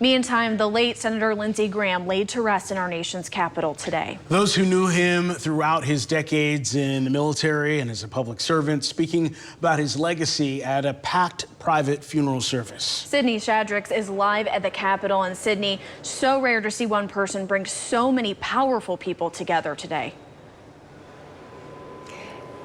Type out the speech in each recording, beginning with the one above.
Meantime, the late Senator Lindsey Graham laid to rest in our nation's capital today. Those who knew him throughout his decades in the military and as a public servant speaking about his legacy at a packed private funeral service. Sydney Shadrix is live at the Capitol in Sydney. So rare to see one person bring so many powerful people together today.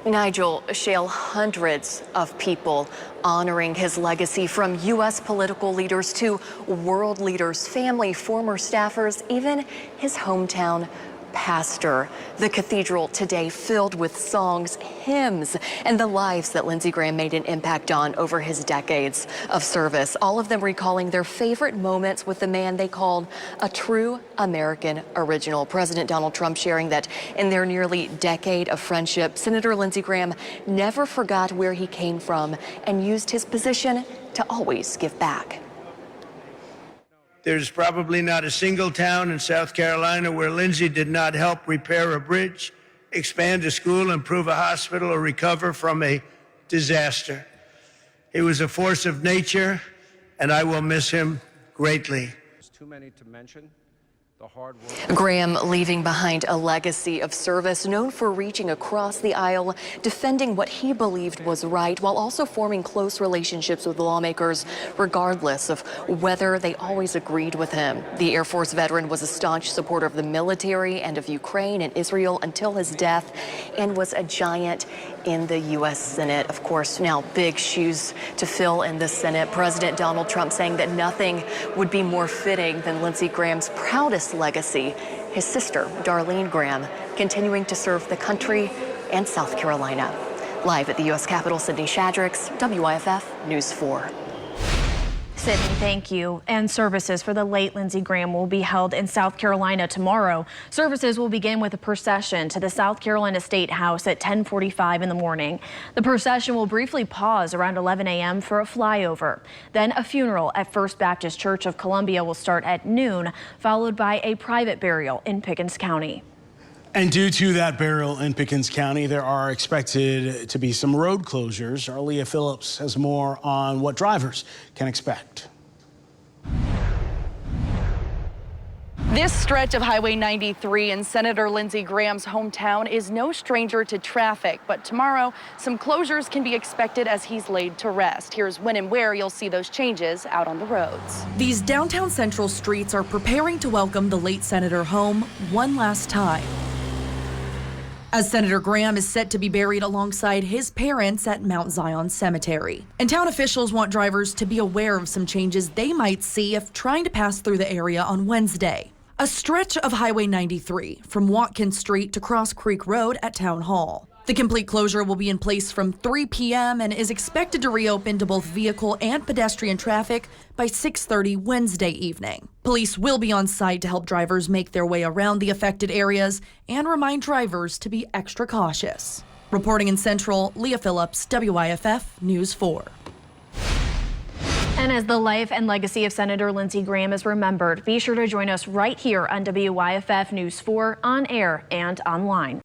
Nigel, Shale, hundreds of people honoring his legacy, from U.S. political leaders to world leaders, family, former staffers, even his hometown pastor. The cathedral today filled with songs, hymns, and the lives that Lindsey Graham made an impact on over his decades of service. All of them recalling their favorite moments with the man they called a true American original. President Donald Trump sharing that in their nearly decade of friendship, Senator Lindsey Graham never forgot where he came from and used his position to always give back. There's probably not a single town in South Carolina where Lindsey did not help repair a bridge, expand a school, improve a hospital, or recover from a disaster. He was a force of nature, and I will miss him greatly. There's too many to mention. The hard work. Graham leaving behind a legacy of service, known for reaching across the aisle, defending what he believed was right, while also forming close relationships with lawmakers, regardless of whether they always agreed with him. The Air Force veteran was a staunch supporter of the military and of Ukraine and Israel until his death, and was a giant in the U.S. Senate. Of course, now big shoes to fill in the Senate. President Donald Trump saying that nothing would be more fitting than Lindsey Graham's proudest legacy, his sister, Darlene Graham, continuing to serve the country and South Carolina. Live at the U.S. Capitol, Sydney Shadrix, WYFF News 4. Sydney, thank you. And services for the late Lindsey Graham will be held in South Carolina tomorrow. Services will begin with a procession to the South Carolina State House at 10:45 in the morning. The procession will briefly pause around 11 a.m. for a flyover. Then a funeral at First Baptist Church of Columbia will start at noon, followed by a private burial in Pickens County. And due to that burial in Pickens County, there are expected to be some road closures. Our Leah Phillips has more on what drivers can expect. This stretch of Highway 93 in Senator Lindsey Graham's hometown is no stranger to traffic, but tomorrow some closures can be expected as he's laid to rest. Here's when and where you'll see those changes out on the roads. These downtown central streets are preparing to welcome the late senator home one last time, as Senator Graham is set to be buried alongside his parents at Mount Zion Cemetery. And town officials want drivers to be aware of some changes they might see if trying to pass through the area on Wednesday. A stretch of Highway 93 from Watkins Street to Cross Creek Road at Town Hall. The complete closure will be in place from 3 p.m. and is expected to reopen to both vehicle and pedestrian traffic by 6:30 Wednesday evening. Police will be on site to help drivers make their way around the affected areas and remind drivers to be extra cautious. Reporting in Central, Leah Phillips, WYFF News 4. And as the life and legacy of Senator Lindsey Graham is remembered, be sure to join us right here on WYFF News 4 on air and online.